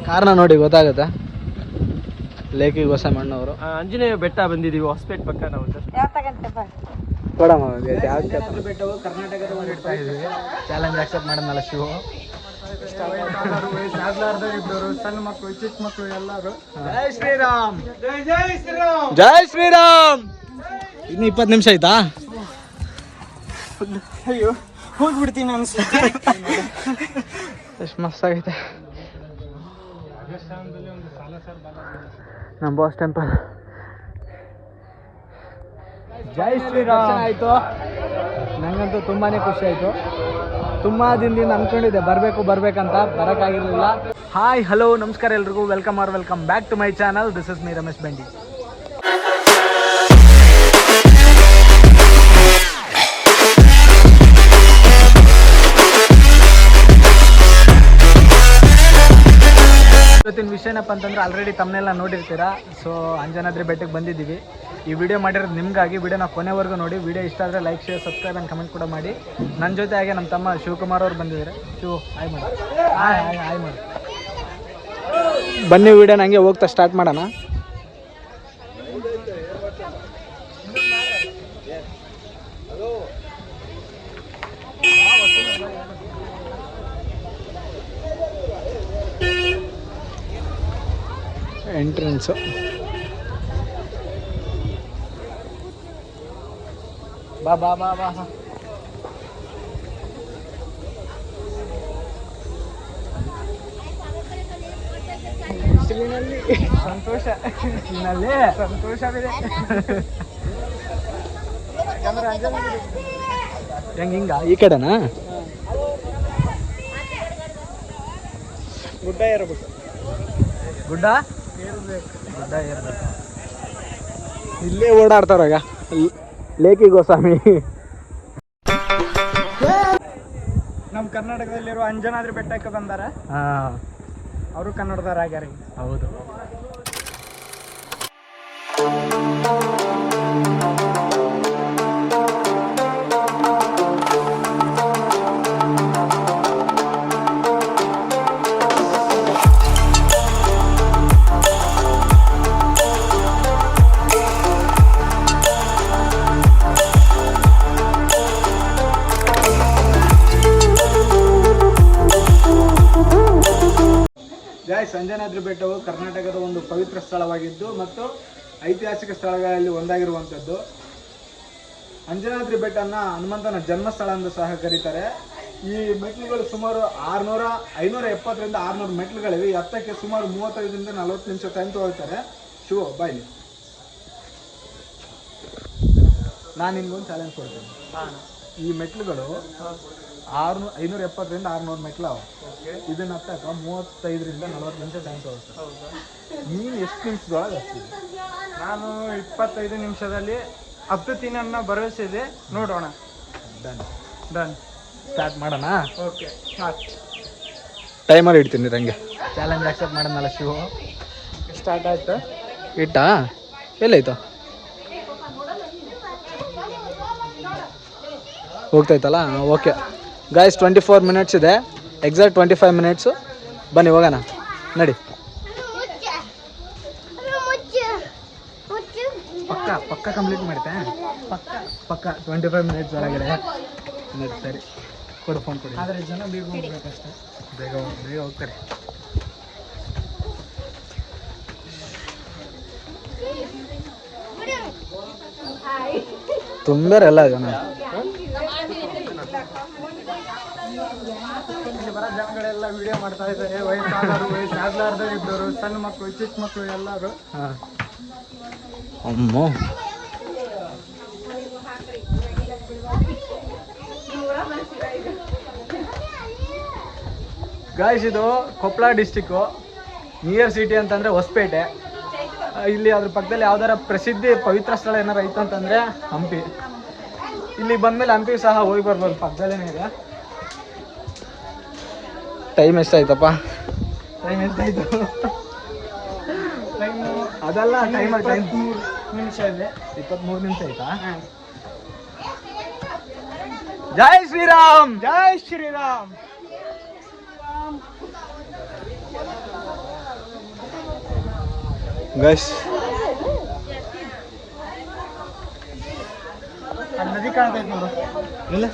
ಕಾರಣ ನೋಡಿ ಗೊತ್ತಾಗುತ್ತೆ. ಲೇಖಿ ಗೋಸಮ್ಮಣ್ಣವರು ಆಂಜನೇಯ ಬೆಟ್ಟ ಬಂದಿದ್ದೀವಿ ಹೊಸಪೇಟೆ ಪಕ್ಕ ನಾವು. ಬೆಟ್ಟವು ಕರ್ನಾಟಕದ ಚಾಲೆಂಜ್ ಆಕ್ಸೆಪ್ಟ್ ಮಾಡೋದಲ್ಲ ಶಿವು. ಸಣ್ಣ ಮಕ್ಕಳು ಚಿಕ್ಕ ಮಕ್ಕಳು ಎಲ್ಲರೂ ಜೈ ಶ್ರೀರಾಮ್, ಜೈ ಶ್ರೀರಾಮ್, ಜೈ ಶ್ರೀರಾಮ್. ಇನ್ನು 20 ನಿಮಿಷ ಆಯ್ತಾ? ಅಯ್ಯೋ ಹೋಗ್ಬಿಡ್ತೀನಿ ಅನ್ಸುತ್ತೆ. ಎಷ್ಟು ಮಸ್ತ್ ಆಗೈತೆ ನಮ್ಮ ಬಾಸ್ ಟೆಂಪಲ್. ಜೈ ಶ್ರೀರಾಮ್ ಆಯಿತು. ನನಗಂತೂ ತುಂಬಾ ಖುಷಿ ಆಯಿತು. ತುಂಬ ದಿನದಿಂದ ಅಂದ್ಕೊಂಡಿದ್ದೆ ಬರಬೇಕಂತ, ಬರೋಕ್ಕಾಗಿರಲಿಲ್ಲ. ಹಾಯ್ ಹಲೋ ನಮಸ್ಕಾರ ಎಲ್ರಿಗೂ, welcome back to my channel. This is me Ramesh Bendi. ಇವತ್ತಿನ ವಿಷಯ ಏನಪ್ಪ ಅಂತಂದ್ರೆ ಆಲ್ರೆಡಿ ತಮ್ಮನೆಲ್ಲ ನೋಡಿರ್ತೀರಾ. ಸೊ ಅಂಜನಾದ್ರಿ ಬೆಟ್ಟಕ್ಕೆ ಬಂದಿದ್ದೀವಿ. ಈ ವಿಡಿಯೋ ಮಾಡಿರೋದು ನಿಮಗಾಗಿ. ವಿಡಿಯೋನ ಕೊನೆವರೆಗೂ ನೋಡಿ. ವಿಡಿಯೋ ಇಷ್ಟ ಆದರೆ like, share, subscribe and comment ಕೂಡ ಮಾಡಿ. ನನ್ನ ಜೊತೆ ಹಾಗೆ ನಮ್ಮ ತಮ್ಮ ಶಿವಕುಮಾರ್ ಅವ್ರು ಬಂದಿದ್ದಾರೆ. ಹಾಯ್ ಮಾಡಿ, ಹಾಯ್ ಮಾಡಿ. ಬನ್ನಿ ವಿಡಿಯೋನ ಹಂಗೆ ಹೋಗ್ತಾ ಸ್ಟಾರ್ಟ್ ಮಾಡೋಣ. ಎಂಟ್ರೆನ್ಸು ಬಾ ಬಾ ಬಾ ಬಾ. ಸಂತೋಷವಿದೆ. ಹಿಂಗ ಈ ಕಡೆನಾ ಗುಡ್ಡ ಏರ್ಬೇಕು. ಗುಡ್ಡ ಏರ್ಬೇಕು. ಇಲ್ಲೇ ಓಡಾಡ್ತಾರಾಗ ಲೇಖಿ ಗೋಸ್ವಾಮಿ. ನಮ್ಮ ಕರ್ನಾಟಕದಲ್ಲಿರುವ ಅಂಜನಾದ್ರಿ ಬೆಟ್ಟಕ್ಕೆ ಬಂದಾರ. ಅವರು ಕನ್ನಡದವ್ರು ಆಗ್ಯಾರ. ಹೌದು. ಅಂಜನಾದ್ರಿ ಬೆಟ್ಟವು ಕರ್ನಾಟಕದ ಒಂದು ಪವಿತ್ರ ಸ್ಥಳವಾಗಿದ್ದು ಮತ್ತು ಐತಿಹಾಸಿಕ ಸ್ಥಳಗಳಲ್ಲಿ ಒಂದಾಗಿರುವಂಥದ್ದು. ಅಂಜನಾದ್ರಿ ಬೆಟ್ಟನ ಹನುಮಂತನ ಜನ್ಮಸ್ಥಳ ಎಂದು ಸಹ ಕರೀತಾರೆ. ಈ ಮೆಟ್ಲುಗಳು ಸುಮಾರು 570ರಿಂದ 600 ಮೆಟ್ಲುಗಳಿವೆ. ಈ ಹತ್ತಕ್ಕೆ ಸುಮಾರು 35ರಿಂದ 40 ನಿಮಿಷ ಟೈಮ್ ತಗೊಳ್ತಾರೆ. ಶಿವ ಬಾಯ್ಲಿ, ನಾನು ನಿಮ್ಗೊಂದು ಚಾಲೆಂಜ್ ಕೊಡ್ತೀನಿ. ಈ ಮೆಟ್ಲುಗಳು 570ರಿಂದ 600 ಮೆಟ್ಲು ಅವ. ಇದನ್ನ ಹತ್ತಕ್ಕೆ 35ರಿಂದ 40 ನಿಮಿಷ ಟೈಮ್ ತಗೊಳ್ತಾರೆ. ನೀನು ಎಷ್ಟು ನಿಮಿಷದೊಳಗೆ ಹಚ್ಚಿದೆ? ನಾನು 25 ನಿಮಿಷದಲ್ಲಿ ಹತ್ತುತ್ತೀನಿ ಅನ್ನೋ ಭರವಸೆ ಇದೆ. ನೋಡೋಣ. ಡನ್ ಸ್ಟಾರ್ಟ್ ಮಾಡೋಣ. Okay start. ಟೈಮರ್ ಇಡ್ತೀನಿ ರಂಗೆ. ಚಾಲೆಂಜ್ ಆಕ್ಸೆಪ್ಟ್ ಮಾಡೋಣಲ್ಲ ಶಿವು. ಸ್ಟಾರ್ಟ್ ಆಯ್ತು. ಇಟ್ಟಾ? ಎಲ್ಲೈತು? ಹೋಗ್ತಾಯ್ತಲ್ಲ? ಓಕೆ ಗಾಯ್ಸ್, 24 ಮಿನಿಟ್ಸ್ ಇದೆ. Exact 25 minutes. ಬನ್ನಿ ಹೋಗೋಣ, ನಡಿ. ಪಕ್ಕ ಕಂಪ್ಲೀಟ್ ಮಾಡ್ತೆ. ಪಕ್ಕ 25 ಮಿನಿಟ್ಸ್ ಒಳಗಡೆ ನಡಿ. ಸರಿ ಕೊಡು, ಫೋನ್ ಕೊಡಿ. ಆದರೆ ಜನ ಬೇಗ ಹೋಗ್ಬೇಕಷ್ಟೆ. ಬೇಗ ಹೋಗ್ತಾರೆ. ತುಂಬರೆಲ್ಲ ಜನ. ಬರೋ ಜನಗಳೆಲ್ಲ ವಿಡಿಯೋ ಮಾಡ್ತಾ ಇದ್ದಾರೆ. ವಯಸ್ಸಾಗ್ಲಾರ್ದವ್ರು ಇದ್ದವರು, ಸಣ್ಣ ಮಕ್ಕಳು, ಚಿಕ್ಕ ಮಕ್ಕಳು ಎಲ್ಲರೂ. ಅಮ್ಮೋ, ಗಾಯ್ಸ್ ಇದು ಕೊಪ್ಪಳ ಡಿಸ್ಟಿಕ್ಕು, ನಿಯರ್ ಸಿಟಿ ಅಂತಂದರೆ ಹೊಸಪೇಟೆ. ಇಲ್ಲಿ ಅದ್ರ ಪಕ್ಕದಲ್ಲಿ ಯಾವ್ದಾರ ಪ್ರಸಿದ್ಧಿ ಪವಿತ್ರ ಸ್ಥಳ ಏನಾರು ಐತೆ ಅಂತಂದರೆ ಹಂಪಿ. ಇಲ್ಲಿ ಬಂದಮೇಲೆ ಹಂಪಿ ಸಹ ಹೋಗಿ ಬರ್ಬೋದು, ಪಕ್ಕದಲ್ಲೇ ಇದೆ. ಟೈಮ್ ಎಷ್ಟಾಯ್ತಪ್ಪ? ಟೈಮ್ ಎಷ್ಟಾಯ್ತು? ಟೈಮು ಅದೆಲ್ಲ ಟೈಮ್ 23 ನಿಮಿಷ ಇದೆ. 23 ನಿಮಿಷ ಆಯ್ತಾ? ಜೈ ಶ್ರೀರಾಮ್, ಜೈ ಶ್ರೀರಾಮ್. ಗೈಸ್ ನದಿ ಕಾಣ್ತೈತೆ ನೋಡು. ಇಲ್ಲ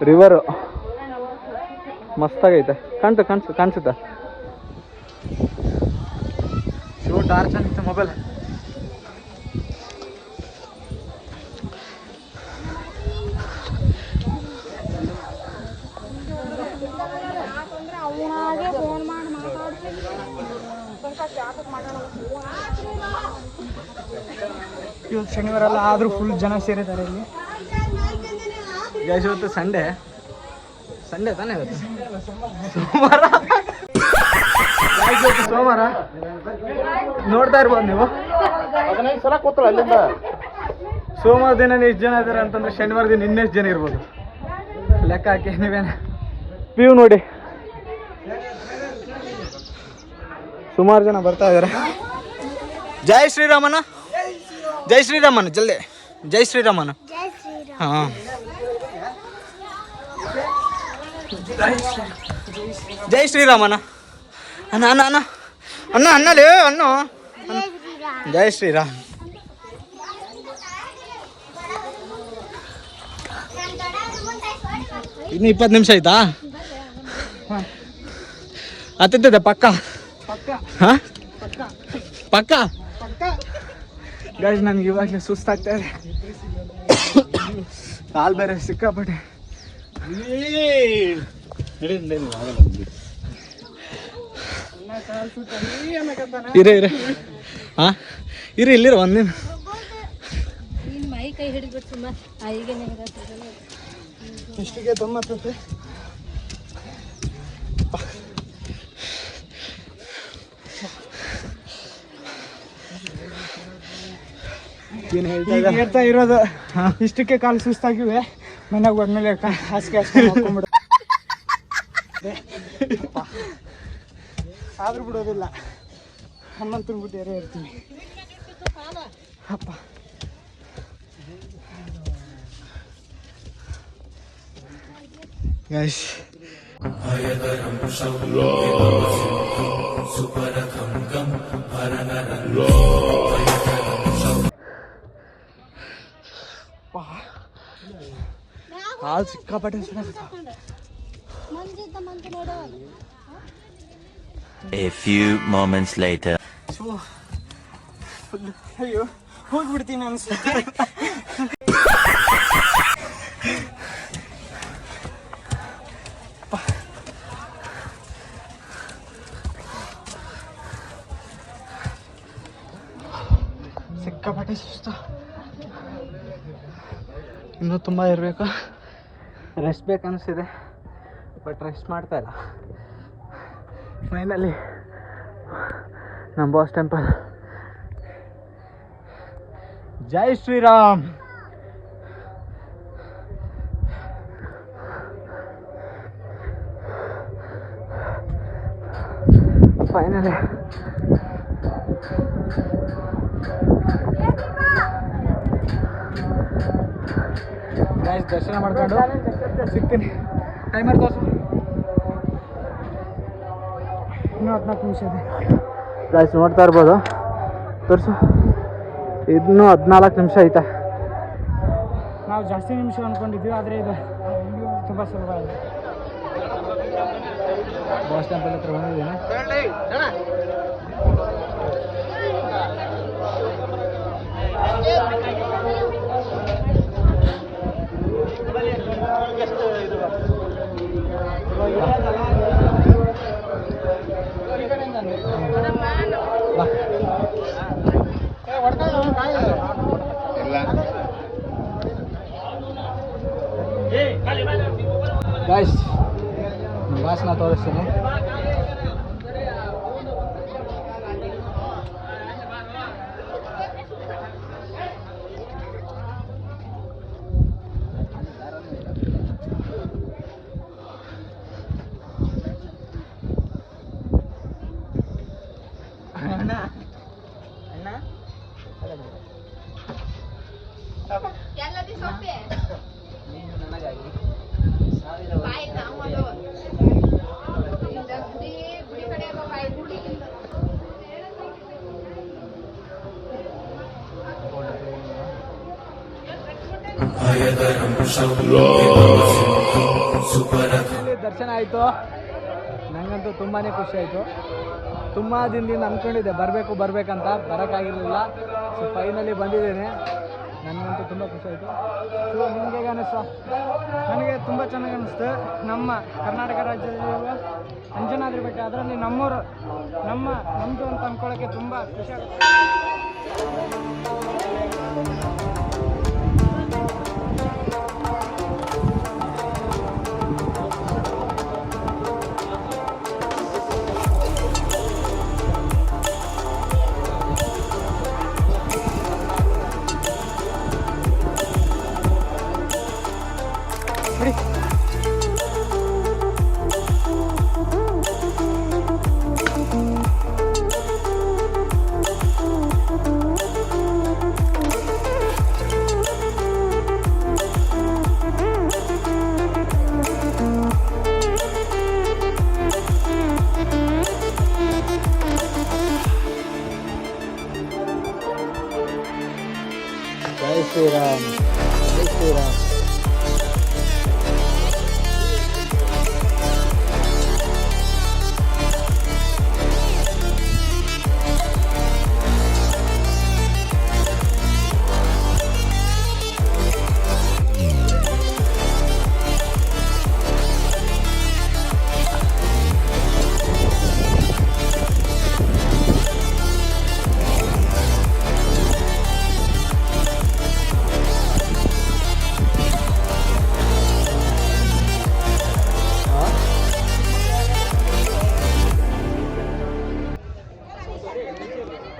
ರಿವರು ಮಸ್ತಾಗೈತೆ. ಕಾಣಿಸುತ್ತಾ ಶಿವ ಟಾರ್ಚ್ ಅಂತಿತ್ತು ಮೊಬೈಲ್. ಇವತ್ತು ಶನಿವಾರ ಅಲ್ಲ ಆದರೂ ಫುಲ್ ಜನ ಸೇರಿದ್ದಾರೆ ಇಲ್ಲಿ. ಗೈಸ್ ಇವತ್ತು ಸಂಡೇ ತಾನೇ ಇವತ್ತು ಸೋಮವಾರ. ಇವತ್ತು ಸೋಮವಾರ ನೋಡ್ತಾ ಇರ್ಬೋದು ನೀವು. ಸೋಮವಾರ ದಿನ ಎಷ್ಟು ಜನ ಇದ್ದಾರೆ ಅಂತಂದ್ರೆ ಶನಿವಾರ ದಿನ ಇನ್ನೆಷ್ಟು ಜನ ಇರ್ಬೋದು ಲೆಕ್ಕ ಹಾಕಿ ನೀವೇನು ವ್ಯೂ ನೋಡಿ. ಸುಮಾರು ಜನ ಬರ್ತಾ ಇದ್ದಾರೆ. ಜೈ ಶ್ರೀರಾಮನ ಜಲ್ದಿ ಜೈ ಶ್ರೀರಾಮನ. ಹಾಂ ಜೈ ಶ್ರೀರಾಮನ ಅನ್ನಲೇ ಅನ್ನ ಜೈ ಶ್ರೀರಾಮ್. ಇನ್ನು 20 ನಿಮಿಷ ಆಯ್ತಾ? ಹತ್ತಿದೆ ಪಕ್ಕ ಹಾಂ ಪಕ್ಕ. ಗಾಡಿ ನನಗೆ ಇವಾಗಲೇ ಸುಸ್ತಾಗ್ತಾ ಇದೆ. ಕಾಲು ಬೇರೆ ಸಿಕ್ಕಾಪಟ್ಟೆ. ಇರೇ ಹಾಂ ಇಲ್ಲಿರ ಒಂದಿನ ಇಷ್ಟಿಗೆ ತೊಂಬತ್ತೈತೆ. ಏನು ಹೇಳ್ತಾ ಇರೋದು ಇಷ್ಟಕ್ಕೆ ಕಾಲು ಸುಸ್ತಾಗಿವೆ. ಮನೆಗೆ ಹೋದ್ಮೇಲೆ ಹಾಸಿಗೆ ಹಾಕ್ಕೊಂಡ್ಬಿಡು. ಆದ್ರೂ ಬಿಡೋದಿಲ್ಲ. ಹನುಮಂತನ ಬಿಟ್ಟು ಇರ್ತೀನಿ ಅಪ್ಪ. ಗೈಸ್ ಕಾಲು ಸಿಕ್ಕಾಪಟ್ಟೆ A few moments later. ಅಯ್ಯೋ ಹೋಗ್ಬಿಡ್ತೀನಿ ಅನ್ಸುತ್ತೆ. ಸಿಕ್ಕಾಪಟ್ಟೆ ಸುಸ್ತು. ಇನ್ನೂ ತುಂಬ ಇರಬೇಕು. ರೆಸ್ಟ್ ಬೇಕು ಅನಿಸ್ತಿದೆ ಬಟ್ ರೆಸ್ಟ್ ಮಾಡ್ತಾ ಇಲ್ಲ. ಫೈನಲಿ ನಮ್ಮ ಬಾಸ್ ಟೆಂಪಲ್. ಜೈ ಶ್ರೀರಾಮ್. ಫೈನಲಿ ಗೈಸ್ ದರ್ಶನ ಮಾಡ್ಕೊಂಡು ಸಿಗ್ತೀನಿ. ಟೈಮರ್ ತೋರಿಸು. ಇನ್ನೂ 14 ನಿಮಿಷ ಇದೆ. ಗೈಸ್ ನೋಡ್ತಾ ಇರ್ಬೋದು. ತೋರಿಸು. ಇನ್ನೂ 14 ನಿಮಿಷ ಐತೆ. ನಾವು ಜಾಸ್ತಿ ನಿಮಿಷ ಅಂದ್ಕೊಂಡಿದ್ವಿ, ಆದರೆ ಇದು ತುಂಬ ಸುಲಭ ಇದೆ. ಬಾಸ್ ಟೆಂಪಲ್ ಹತ್ರ ಬಂದಿದ್ದೀನಿ. ಗೈಸ್ ಬಾಸ್ನ ತೋರಿಸ್ತೀನಿ. ಇಲ್ಲಿ ದರ್ಶನ ಆಯಿತು. ನನಗಂತೂ ತುಂಬಾ ಖುಷಿ ಆಯಿತು. ತುಂಬ ದಿನದಿಂದ ಅಂದ್ಕೊಂಡಿದ್ದೆ ಬರಬೇಕಂತ, ಬರೋಕ್ಕಾಗಿರಲಿಲ್ಲ. ಸೊ ಫೈನಲಿ ಬಂದಿದ್ದೇನೆ. ನನಗಂತೂ ತುಂಬ ಖುಷಿ ಆಯಿತು. ಸೊ ನಿಮ್ಗೆ ಹೇಗೆ ಅನ್ನಿಸ್ತು? ನನಗೆ ತುಂಬ ಚೆನ್ನಾಗಿ ಅನ್ನಿಸ್ತು. ನಮ್ಮ ಕರ್ನಾಟಕ ರಾಜ್ಯದಲ್ಲಿರುವ ಅಂಜನಾದ್ರಿ ಬೆಟ್ಟ, ಅದರಲ್ಲಿ ನಮ್ಮದು ಅಂತ ಅಂದ್ಕೊಳ್ಳೋಕ್ಕೆ ತುಂಬ ಖುಷಿ ಆಗುತ್ತೆ. ಜೈ ಶ್ರೀರಾಮ್, ಜೈ ಶ್ರೀರಾಮ್.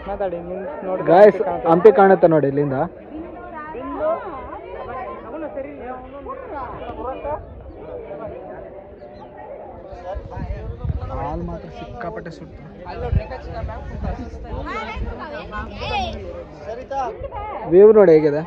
ಮಾತಾಡಿ, ನೋಡಿ ಗಾಯ್ಸ್, ಹಂಪಿ ಕಾಣುತ್ತೆ ನೋಡಿ ಇಲ್ಲಿಂದ. ಹಾಲು ಮಾತ್ರ ಸಿಕ್ಕಾಪಟ್ಟೆ ಸುಟ್ಟು. ವ್ಯೂ ನೋಡಿ ಹೇಗಿದೆ.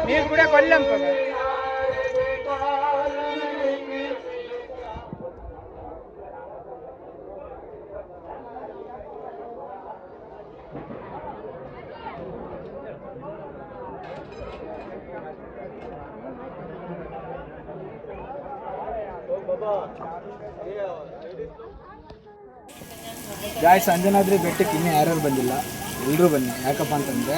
ನೀರು ಕೂಡ ಕೊಲ್ಲಂ ಗಾಯ್ಸ್, ಅಂಜನಾದ್ರಿ ಬೆಟ್ಟಕ್ಕೆ ಇನ್ನೂ ಯಾರ್ಯಾರು ಬಂದಿಲ್ಲ ಎಲ್ಲರೂ ಬನ್ನಿ. ಯಾಕಪ್ಪ ಅಂತಂದರೆ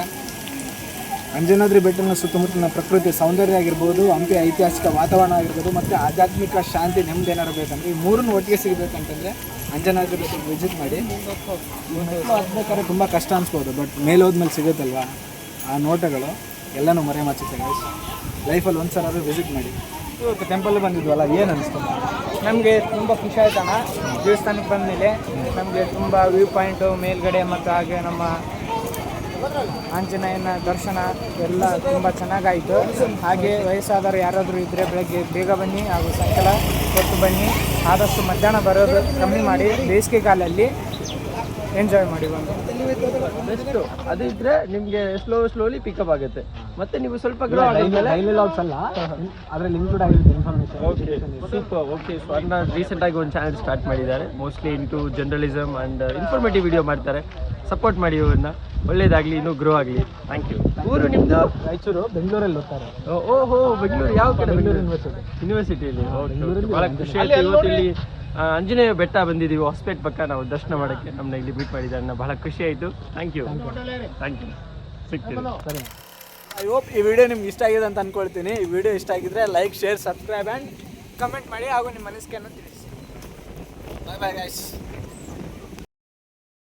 ಅಂಜನಾದ್ರಿ ಬೆಟ್ಟನ ಸುತ್ತಮುತ್ತಲಿನ ಪ್ರಕೃತಿ ಸೌಂದರ್ಯ ಆಗಿರ್ಬೋದು, ಹಂಪಿ ಐತಿಹಾಸಿಕ ವಾತಾವರಣ ಆಗಿರ್ಬೋದು, ಮತ್ತು ಆಧ್ಯಾತ್ಮಿಕ ಶಾಂತಿ ನೆಮ್ಮದಿ ಏನಾರು ಬೇಕಂದರೆ ಈ ಮೂರನ್ನು ಒಟ್ಟಿಗೆ ಸಿಗಬೇಕಂತಂದರೆ ಅಂಜನಾದ್ರಿ ಬೆಟ್ಟಕ್ಕೆ ವಿಸಿಟ್ ಮಾಡಿ. ಮೆಟ್ಲು ಹತ್ಬೇಕಾದ್ರೆ ತುಂಬ ಕಷ್ಟ ಅನಿಸ್ಬೋದು, ಬಟ್ ಮೇಲೆ ಹೋದ್ಮೇಲೆ ಸಿಗುತ್ತಲ್ವ ಆ ನೋಟಗಳು ಎಲ್ಲನೂ ಮರೆ ಮಾಚುತ್ತೆ. ಗಾಯ್ಸ್, ಲೈಫಲ್ಲಿ ಒಂದು ಸಲ ಆದರೂ ವಿಸಿಟ್ ಮಾಡಿ. ಇವತ್ತು ಟೆಂಪಲ್ ಬಂದಿದ್ವಲ್ಲ, ಏನು ಅನಿಸ್ತು? ನಮಗೆ ತುಂಬ ಖುಷಿ ಆಯ್ತಣ್ಣ. ದೇವಸ್ಥಾನಕ್ಕೆ ಬಂದಮೇಲೆ ನಮಗೆ ತುಂಬ ವ್ಯೂ ಪಾಯಿಂಟು ಮೇಲ್ಗಡೆ ಮತ್ತು ಹಾಗೆ ನಮ್ಮ ಆಂಜನೇಯನ ದರ್ಶನ ಎಲ್ಲ ತುಂಬ ಚೆನ್ನಾಗಾಯಿತು. ಹಾಗೆ ವಯಸ್ಸಾದವರು ಯಾರಾದರೂ ಇದ್ದರೆ ಬೆಳಗ್ಗೆ ಬೇಗ ಬನ್ನಿ ಹಾಗೂ ಸಾಯಂಕಾಲ ಹೊತ್ತು ಬನ್ನಿ. ಆದಷ್ಟು ಮಧ್ಯಾಹ್ನ ಬರೋದು ಕಮ್ಮಿ ಮಾಡಿ, ಬೇಸಿಗೆ ಕಾಲಲ್ಲಿ ಎಂಜಾಯ್ ಮಾಡಿ ಬಂದು ಬೆಸ್ಟು. ಅದು ಇದ್ರೆ ನಿಮಗೆ ಸ್ಲೋಲಿ ಪಿಕಪ್ ಆಗುತ್ತೆ. ಮತ್ತೆ ನೀವು ಸ್ವಲ್ಪ ಡೈಲಿ ಲಾಗ್ಸ್ ಅಲ್ಲ, ಅದರಲ್ಲಿ ಇನ್ಕ್ಲೂಡ್ ಆಗಿರುತ್ತೆ ಇನ್ಫಾರ್ಮೇಷನ್. ಸೂಪರ್. ಓಕೆ, ಸ್ವರ್ಣ ರೀಸೆಂಟಾಗಿ ಒಂದು ಚಾನಲ್ ಸ್ಟಾರ್ಟ್ ಮಾಡಿದ್ದಾರೆ. Mostly into journalism and informative video ಮಾಡ್ತಾರೆ. ಸಪೋರ್ಟ್ ಮಾಡಿ ಅವ್ರನ್ನ. ಒಳ್ಳೇದಾಗಲಿ, ಇನ್ನೂ ಗ್ರೋ ಆಗಲಿ. Thank you. ಊರು ನಿಮ್ಮದು? ರಾಯಚೂರು. ಬೆಂಗಳೂರಲ್ಲಿ ಓದ್ತಾರೆ. ಓಹೋ, ಬೆಂಗಳೂರು. ಯಾವ ಕಡೆ? ಬೆಂಗಳೂರು ಯೂನಿವರ್ಸಿಟಿಯಲ್ಲಿ. ಭಾಳ ಖುಷಿ ಆಯ್ತು. ಇವತ್ತು ಇಲ್ಲಿ ಆಂಜನೇಯ ಬೆಟ್ಟ ಬಂದಿದ್ದೀವಿ, ಹೊಸಪೇಟೆ ಪಕ್ಕ. ನಾವು ದರ್ಶನ ಮಾಡೋಕ್ಕೆ ನಮ್ಮನ್ನ ಇಲ್ಲಿ ಮೀಟ್ ಮಾಡಿದ್ದಾರೆ. ಭಾಳ ಖುಷಿ ಆಯಿತು. Thank you. ಸಿಗ್ತೀವಿ. ಸರಿ. ಐ ಹೋಪ್ ಈ ವಿಡಿಯೋ ನಿಮ್ಗೆ ಇಷ್ಟ ಆಗಿದೆ ಅಂತ ಅಂದ್ಕೊಳ್ತೀನಿ. ಈ ವಿಡಿಯೋ ಇಷ್ಟ ಆಗಿದ್ರೆ like, share, subscribe and comment ಮಾಡಿ ಹಾಗೂ ನಿಮ್ಮ ಅನಿಸಿಕೆಯನ್ನು ತಿಳಿಸಿ. ಬಾಯ್ ಬಾಯ್ ಗೈಸ್.